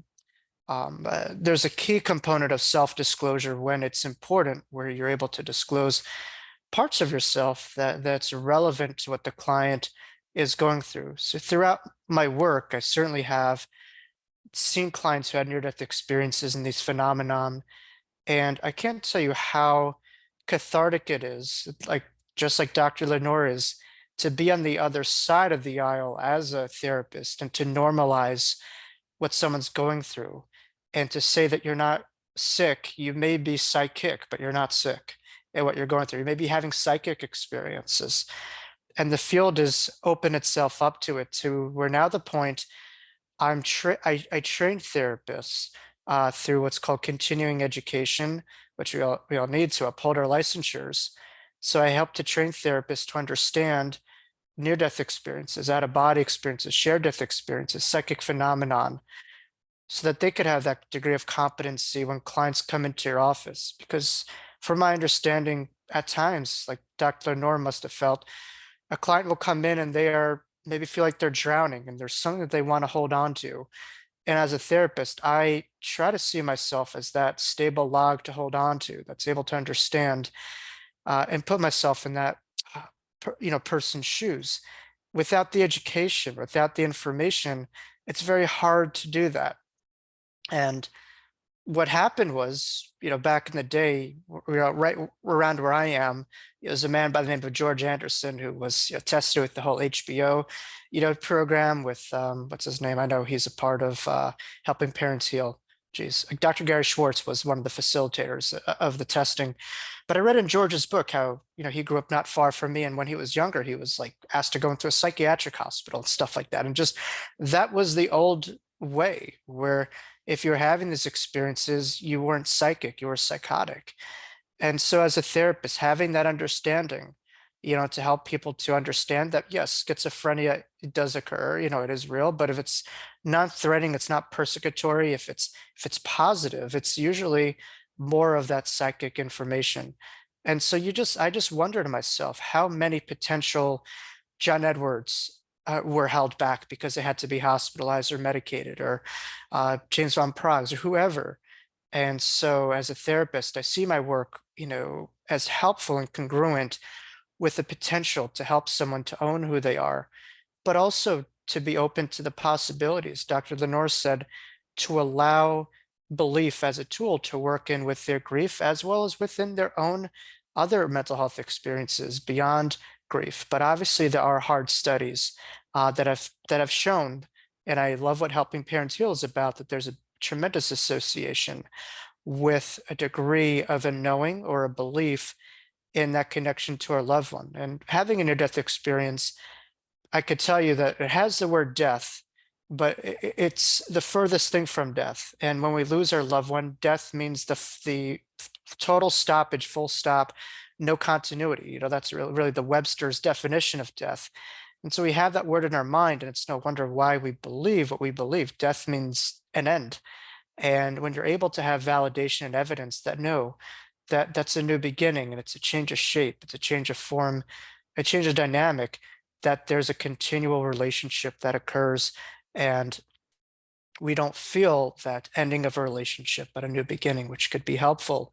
There's a key component of self-disclosure when it's important, where you're able to disclose parts of yourself that's relevant to what the client is going through. So throughout my work, I certainly have seen clients who had near-death experiences and these phenomenon, and I can't tell you how cathartic it is, like just like Dr. Lenore is, to be on the other side of the aisle as a therapist and to normalize what someone's going through and to say that you're not sick. You may be psychic, but you're not sick at what you're going through. You may be having psychic experiences. And the field has opened itself up to it, to where now the point I train therapists through what's called continuing education, which we all need to uphold our licensures. So I help to train therapists to understand near-death experiences, out-of-body experiences, shared death experiences, psychic phenomenon, so that they could have that degree of competency when clients come into your office. Because from my understanding, at times, like Dr. Lenore must have felt, a client will come in and they are maybe feel like they're drowning and there's something that they want to hold on to. And as a therapist, I try to see myself as that stable log to hold on to, that's able to understand and put myself in that person's shoes. Without the education, without the information, it's very hard to do that. And what happened was, back in the day, right around where I am, there was a man by the name of George Anderson who was tested with the whole HBO, program with what's his name? I know he's a part of Helping Parents Heal. Geez, Dr. Gary Schwartz was one of the facilitators of the testing. But I read in George's book how, he grew up not far from me. And when he was younger, he was like asked to go into a psychiatric hospital and stuff like that. And just that was the old way, where if you're having these experiences, you weren't psychic, you were psychotic. And so as a therapist, having that understanding, to help people to understand that, yes, schizophrenia, it does occur, it is real, but if it's non-threatening, it's not persecutory, if it's positive, it's usually more of that psychic information. And so I just wonder to myself, how many potential John Edwards were held back because they had to be hospitalized or medicated, or James von Prague's or whoever. And so as a therapist, I see my work, as helpful and congruent with the potential to help someone to own who they are, but also to be open to the possibilities. Dr. Lenore said, to allow belief as a tool to work in with their grief, as well as within their own other mental health experiences beyond grief. But obviously there are hard studies that have shown, and I love what Helping Parents Heal is about, that there's a tremendous association with a degree of a knowing or a belief in that connection to our loved one. And having a near-death experience, I could tell you that it has the word death, but it's the furthest thing from death. And when we lose our loved one, death means the total stoppage, full stop, no continuity. That's really the Webster's definition of death. And so we have that word in our mind, and it's no wonder why we believe what we believe. Death means an end. And when you're able to have validation and evidence that no, that's a new beginning, and it's a change of shape, it's a change of form, a change of dynamic, that there's a continual relationship that occurs, and we don't feel that ending of a relationship, but a new beginning, which could be helpful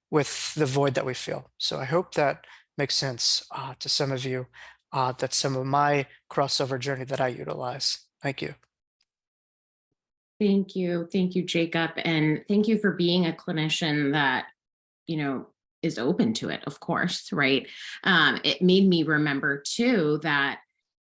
with the void that we feel. So I hope that makes sense to some of you. That's some of my crossover journey that I utilize. Thank you. Thank you. Thank you, Jacob. And thank you for being a clinician that, is open to it, of course, right? It made me remember too that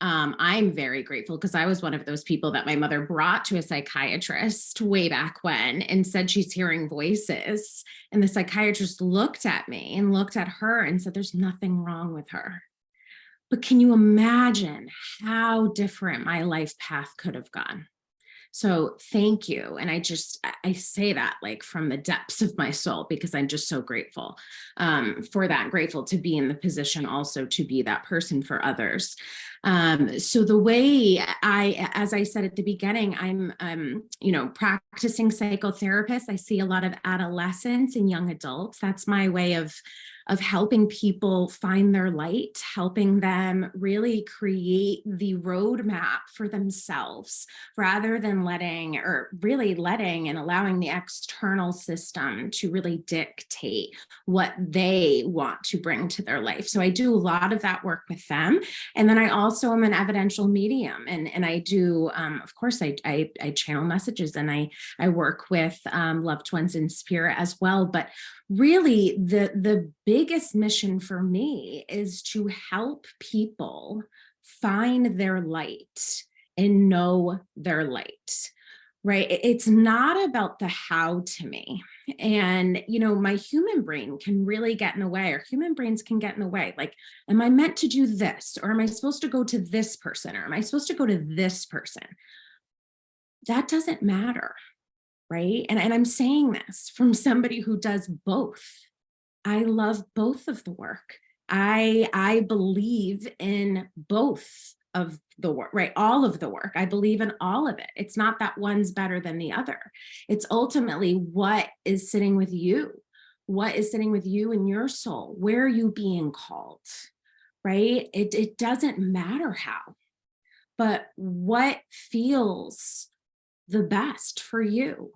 I'm very grateful, because I was one of those people that my mother brought to a psychiatrist way back when and said she's hearing voices. And the psychiatrist looked at me and looked at her and said, there's nothing wrong with her. But can you imagine how different my life path could have gone? So thank you. And I say that like from the depths of my soul, because I'm just so grateful for that, grateful to be in the position also to be that person for others. So the way as I said at the beginning, I'm practicing psychotherapist. I see a lot of adolescents and young adults. That's my way of of helping people find their light, helping them really create the roadmap for themselves, rather than letting and allowing the external system to really dictate what they want to bring to their life. So I do a lot of that work with them. And then I also am an evidential medium, and I do, of course, I channel messages, and I work with loved ones in spirit as well. But really, the biggest mission for me is to help people find their light and know their light, right? It's not about the how to me. And, my human brain can really get in the way, or human brains can get in the way. Like, am I meant to do this? Or am I supposed to go to this person? Or am I supposed to go to this person? That doesn't matter, right? And I'm saying this from somebody who does both. I love both of the work. I believe in both of the work, right? All of the work. I believe in all of it. It's not that one's better than the other. It's ultimately what is sitting with you. What is sitting with you in your soul? Where are you being called, right? It doesn't matter how, but what feels the best for you.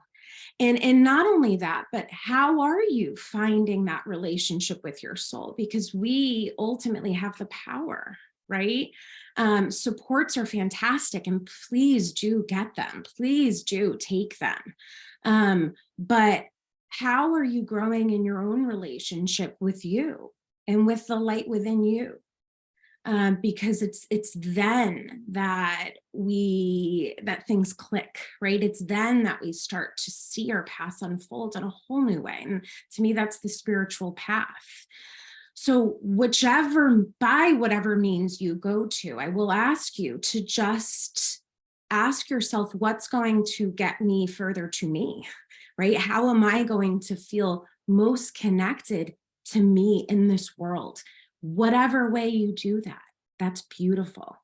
And not only that, but how are you finding that relationship with your soul? Because we ultimately have the power, right? Supports are fantastic, and please do get them. Please do take them. But how are you growing in your own relationship with you and with the light within you? Because it's then that things click, right? It's then that we start to see our paths unfold in a whole new way. And to me, that's the spiritual path. So by whatever means you go to, I will ask you to just ask yourself, what's going to get me further to me, right? How am I going to feel most connected to me in this world? Whatever way you do that, that's beautiful.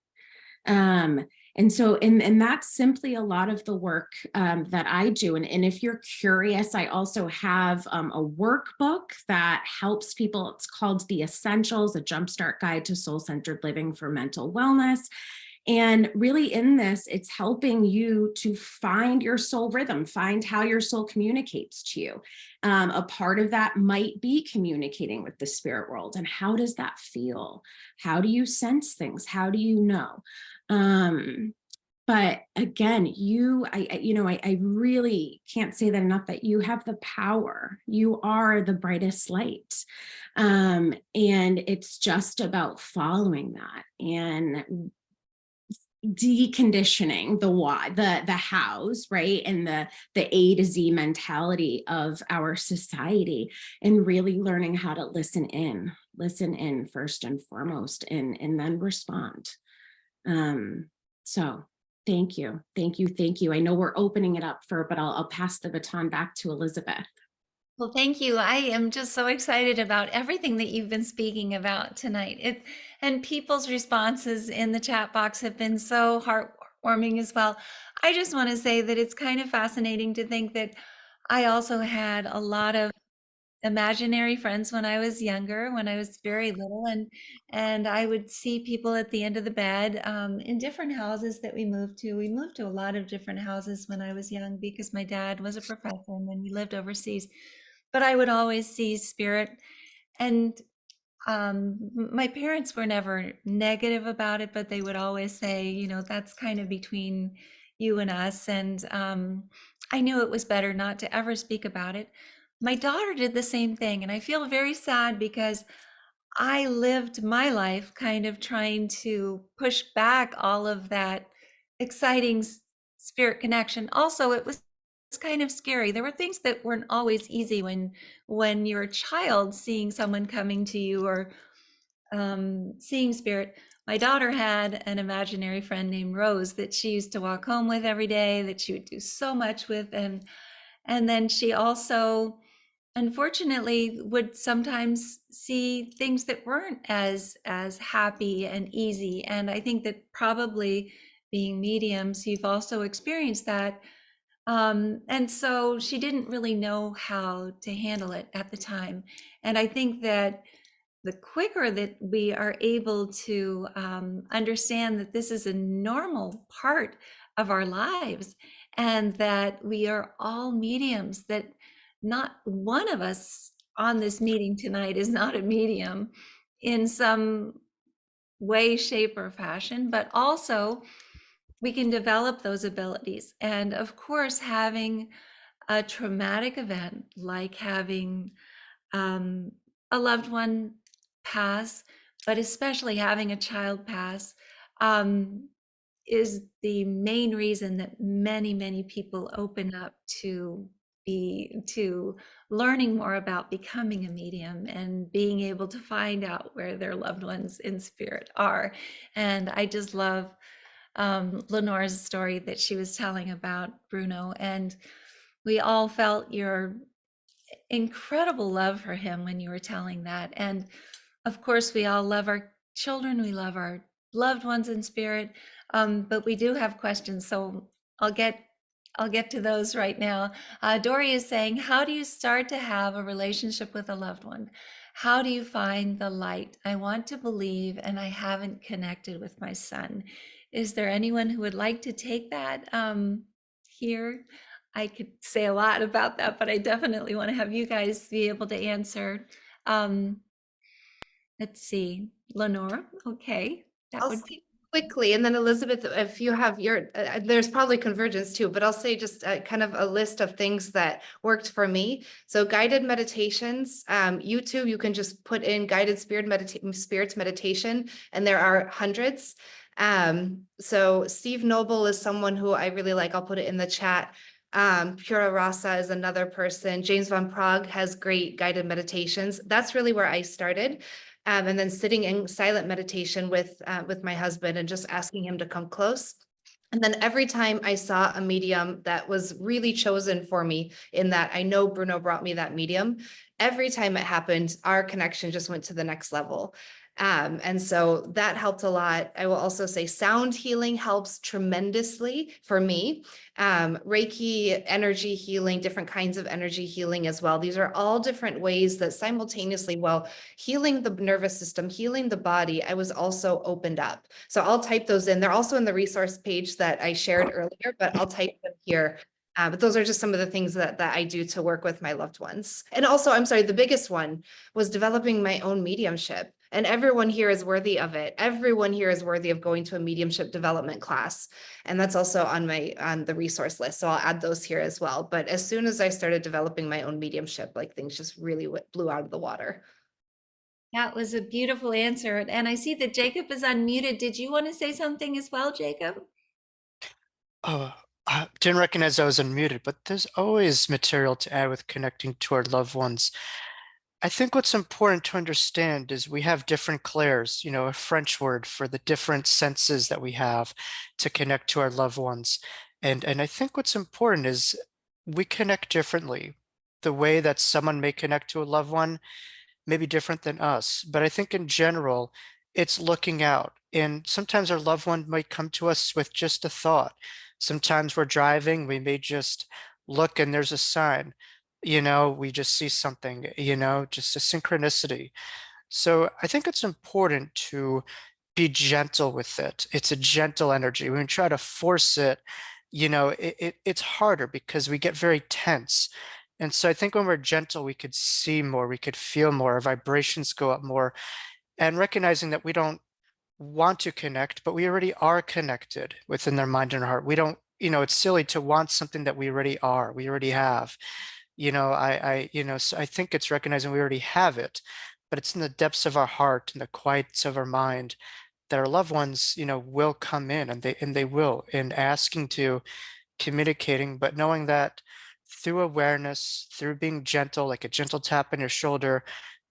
And that's simply a lot of the work that I do. And if you're curious, I also have a workbook that helps people. It's called The Essentials, a Jumpstart Guide to Soul-Centered Living for Mental Wellness. And really in this, it's helping you to find your soul rhythm, find how your soul communicates to you. A part of that might be communicating with the spirit world. And how does that feel? How do you sense things? How do you know? But again, I really can't say that enough, that you have the power. You are the brightest light. And it's just about following that and deconditioning the hows, right? And the A to Z mentality of our society, and really learning how to listen in first and foremost, and then respond. So thank you. I know we're opening it up but I'll pass the baton back to Elizabeth. Well, thank you. I am just so excited about everything that you've been speaking about tonight. And people's responses in the chat box have been so heartwarming as well. I just want to say that it's kind of fascinating to think that I also had a lot of imaginary friends when I was younger, when I was very little, and I would see people at the end of the bed in different houses that we moved to. We moved to a lot of different houses when I was young because my dad was a professor and then we lived overseas. But I would always see spirit, and my parents were never negative about it, but they would always say, that's kind of between you and us. And I knew it was better not to ever speak about it. My daughter did the same thing, and I feel very sad because I lived my life kind of trying to push back all of that exciting spirit connection. Also, it was kind of scary. There were things that weren't always easy when you're a child, seeing someone coming to you or seeing spirit. My daughter had an imaginary friend named Rose that she used to walk home with every day, that she would do so much with, and then she also, unfortunately, would sometimes see things that weren't as happy and easy. And I think that probably being mediums, you've also experienced that And so she didn't really know how to handle it at the time. And I think that the quicker that we are able to understand that this is a normal part of our lives and that we are all mediums, that not one of us on this meeting tonight is not a medium in some way, shape, or fashion, but also we can develop those abilities. And of course, having a traumatic event like having um, a loved one pass, but especially having a child pass, is the main reason that many, many people open up to learning more about becoming a medium and being able to find out where their loved ones in spirit are. And I just love Lenore's story that she was telling about Bruno, and we all felt your incredible love for him when you were telling that. And of course, we all love our children, we love our loved ones in spirit, but we do have questions. So I'll get I'll get to those right now. Dory is saying, how do you start to have a relationship with a loved one? How do you find the light? I want to believe, and I haven't connected with my son. Is there anyone who would like to take that here? I could say a lot about that, but I definitely want to have you guys be able to answer. Um, let's see, Lenore, okay, that I'll would say quickly, and then Elizabeth, if you have your, there's probably convergence too, but I'll say just kind of a list of things that worked for me. So guided meditations, YouTube, you can just put in guided spirits meditation, and there are hundreds. So Steve Noble is someone who I really like. I'll put it in the chat. Pura Rasa is another person. James Van Prague has great guided meditations. That's really where I started. And then sitting in silent meditation with my husband and just asking him to come close. And then every time I saw a medium that was really chosen for me, in that I know Bruno brought me that medium, every time it happened, our connection just went to the next level. And so that helped a lot. I will also say sound healing helps tremendously for me. Reiki, energy healing, different kinds of energy healing as well. These are all different ways that simultaneously, while healing the nervous system, healing the body, I was also opened up. So I'll type those in. They're also in the resource page that I shared earlier, but I'll type them here. But those are just some of the things that I do to work with my loved ones. And also, I'm sorry, the biggest one was developing my own mediumship. And everyone here is worthy of it. Everyone here is worthy of going to a mediumship development class. And that's also on the resource list. So I'll add those here as well. But as soon as I started developing my own mediumship, like things just really blew out of the water. That was a beautiful answer. And I see that Jacob is unmuted. Did you want to say something as well, Jacob? Oh, I didn't recognize I was unmuted, but there's always material to add with connecting to our loved ones. I think what's important to understand is we have different clairs, a French word for the different senses that we have to connect to our loved ones. And I think what's important is we connect differently. The way that someone may connect to a loved one may be different than us, but I think in general, it's looking out. And sometimes our loved one might come to us with just a thought. Sometimes we're driving, we may just look and there's a sign, we just see something, just a synchronicity. So I think it's important to be gentle with it. It's a gentle energy. When we try to force it, it's harder because we get very tense. And so I think when we're gentle, we could see more, we could feel more, our vibrations go up more, and recognizing that we don't want to connect, but we already are connected within their mind and heart. We don't, it's silly to want something that we already are, we already have. So I think it's recognizing we already have it, but it's in the depths of our heart and the quiets of our mind that our loved ones, will come in, and they will, in asking to, communicating, but knowing that through awareness, through being gentle, like a gentle tap on your shoulder,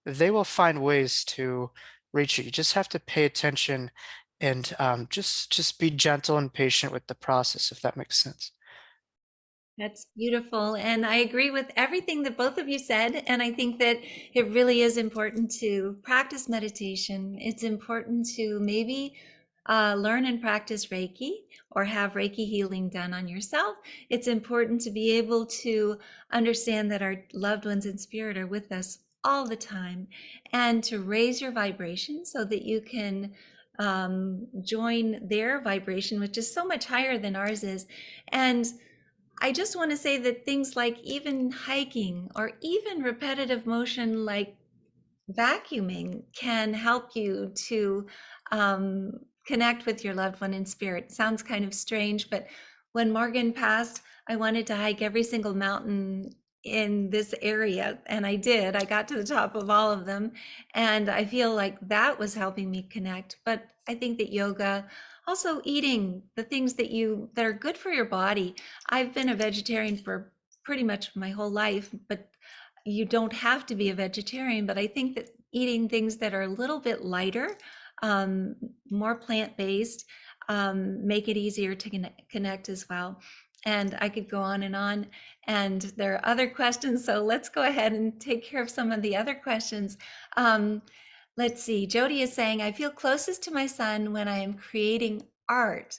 they will find ways to reach you. You just have to pay attention and just be gentle and patient with the process, if that makes sense. That's beautiful. And I agree with everything that both of you said. And I think that it really is important to practice meditation. It's important to maybe learn and practice Reiki or have Reiki healing done on yourself, it's important to be able to understand that our loved ones in spirit are with us all the time, and to raise your vibration so that you can join their vibration, which is so much higher than ours is. And I just want to say that things like even hiking or even repetitive motion like vacuuming can help you to um, connect with your loved one in spirit. Sounds kind of strange, but when Morgan passed, I wanted to hike every single mountain in this area, and I did. I got to the top of all of them, and I feel like that was helping me connect. But I think that yoga, also eating the things that are good for your body. I've been a vegetarian for pretty much my whole life, but you don't have to be a vegetarian, but I think that eating things that are a little bit lighter, um, more plant-based, make it easier to connect as well. And I could go on, and there are other questions, so let's go ahead and take care of some of the other questions. Let's see, Jody is saying, I feel closest to my son when I am creating art.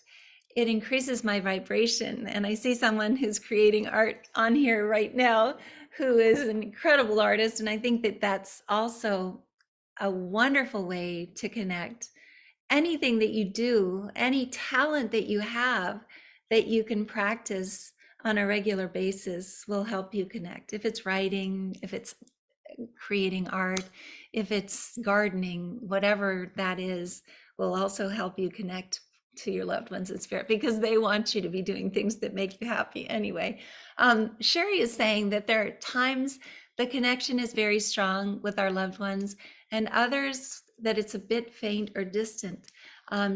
It increases my vibration. And I see someone who's creating art on here right now who is an incredible artist. And I think that that's also a wonderful way to connect. Anything that you do, any talent that you have that you can practice on a regular basis will help you connect. If it's writing, if it's creating art, if it's gardening, whatever that is, will also help you connect to your loved ones in spirit, because they want you to be doing things that make you happy anyway. Sherry is saying that there are times the connection is very strong with our loved ones, and others that it's a bit faint or distant.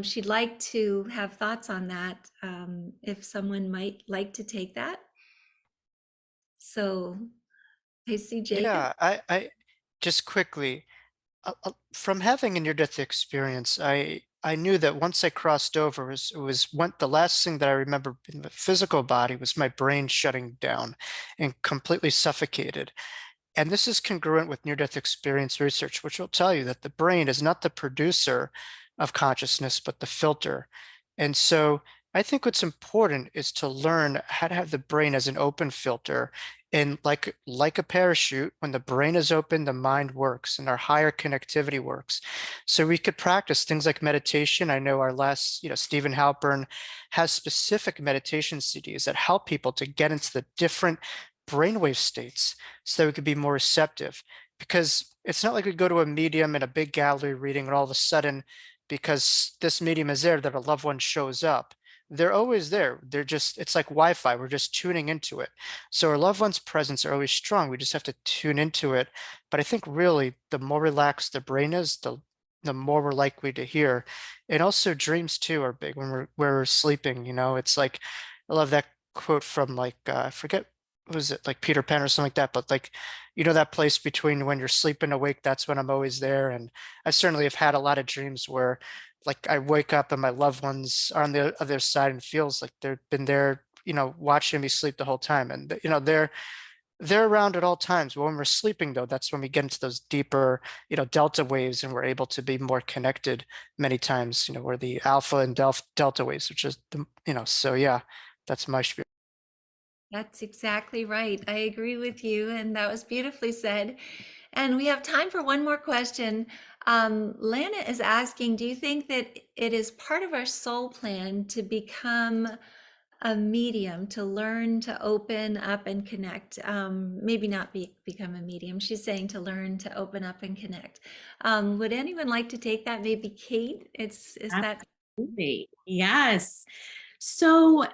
She'd like to have thoughts on that, if someone might like to take that. So I see Jacob. Yeah, I just quickly, from having a near-death experience, I knew that once I crossed over, the last thing that I remember in the physical body was my brain shutting down and completely suffocated. And this is congruent with near-death experience research, which will tell you that the brain is not the producer of consciousness, but the filter. And so I think what's important is to learn how to have the brain as an open filter. And like a parachute, when the brain is open, the mind works and our higher connectivity works. So we could practice things like meditation. I know our last, Stephen Halpern has specific meditation CDs that help people to get into the different brainwave states so that we could be more receptive. Because it's not like we go to a medium in a big gallery reading and all of a sudden, because this medium is there, that a loved one shows up. They're always there. It's like Wi-Fi. We're just tuning into it. So our loved one's presence are always strong. We just have to tune into it. But I think really the more relaxed the brain is, the more we're likely to hear. And also dreams too are big when we're sleeping. It's like, I love that quote from like, I forget, was it like Peter Pan or something like that? But like, that place between when you're sleeping and awake, that's when I'm always there. And I certainly have had a lot of dreams where like I wake up and my loved ones are on the other side and feels like they've been there, watching me sleep the whole time. And, they're around at all times. But when we're sleeping though, that's when we get into those deeper, delta waves, and we're able to be more connected many times, where the alpha and delta waves, which is so yeah, that's my spiel. That's exactly right. I agree with you, and that was beautifully said. And we have time for one more question. Lana is asking, do you think that it is part of our soul plan to become a medium, to learn to open up and connect? Maybe not become a medium. She's saying to learn to open up and connect. Would anyone like to take that? Maybe Kate? Is that? Absolutely. Yes. So,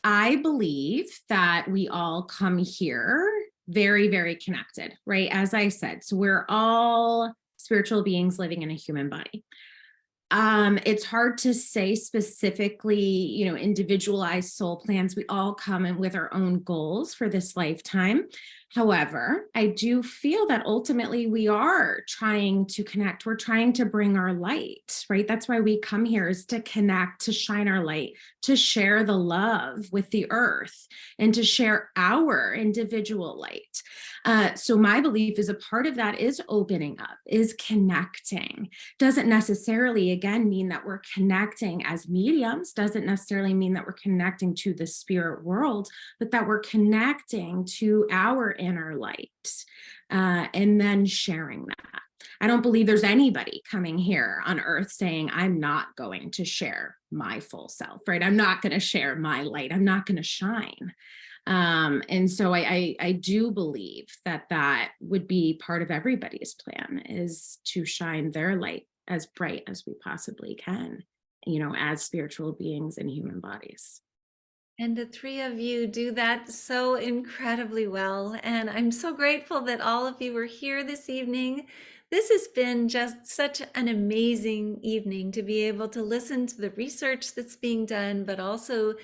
I believe that we all come here very, very connected, right? As I said, so we're all spiritual beings living in a human body. It's hard to say specifically, individualized soul plans. We all come in with our own goals for this lifetime. However, I do feel that ultimately we are trying to connect. We're trying to bring our light, right? That's why we come here, is to connect, to shine our light, to share the love with the earth, and to share our individual light. So my belief is a part of that is opening up, is connecting. Doesn't necessarily, again, mean that we're connecting as mediums, doesn't necessarily mean that we're connecting to the spirit world, but that we're connecting to our inner light, and then sharing that. I don't believe there's anybody coming here on earth saying, I'm not going to share my full self, right? I'm not going to share my light. I'm not going to shine. And so I do believe that that would be part of everybody's plan, is to shine their light as bright as we possibly can, you know, as spiritual beings in human bodies. And the three of you do that so incredibly well. And I'm so grateful that all of you were here this evening. This has been just such an amazing evening to be able to listen to the research that's being done, but also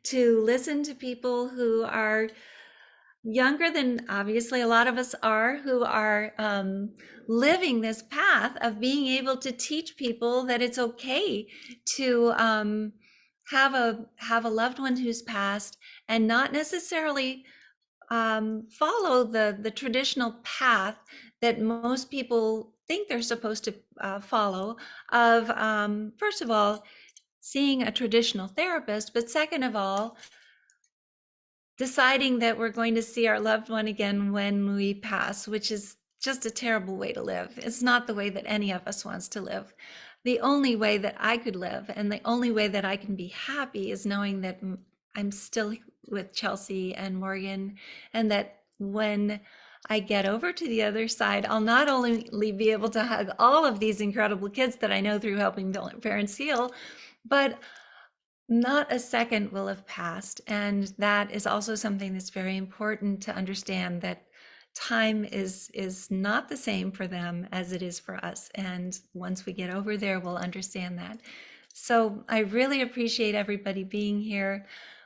to listen to people who are younger than obviously a lot of us are, who are living this path of being able to teach people that it's okay to have a loved one who's passed and not necessarily follow the traditional path that most people think they're supposed to follow, of first of all seeing a traditional therapist, but second of all deciding that we're going to see our loved one again when we pass, which is just a terrible way to live. It's not the way that any of us wants to live. The only way that I could live and the only way that I can be happy is knowing that I'm still with Chelsea and Morgan, and that when I get over to the other side, I'll not only be able to hug all of these incredible kids that I know through helping parents heal, but not a second will have passed. And that is also something that's very important to understand, that time is not the same for them as it is for us. And once we get over there, we'll understand that. So I really appreciate everybody being here.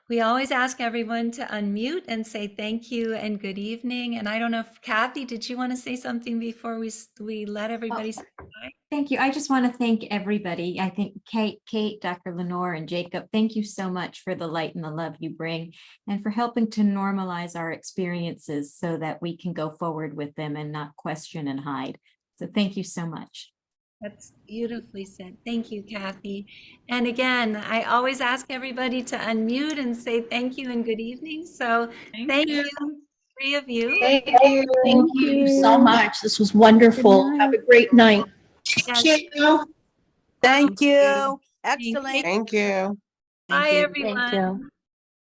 We always ask everyone to unmute and say thank you and good evening. And I don't know if Kathy, did you want to say something before we let everybody say bye? Thank you. I just want to thank everybody. I think Kate, Dr. Lenore, and Jacob, thank you so much for the light and the love you bring, and for helping to normalize our experiences so that we can go forward with them and not question and hide. So thank you so much. That's beautifully said. Thank you, Kathy. And again, I always ask everybody to unmute and say thank you and good evening. So thank you, three of you. Thank you. Thank you so much. This was wonderful. Have a great night. Yes. Thank you. Excellent. Thank you. Bye, everyone. Thank you.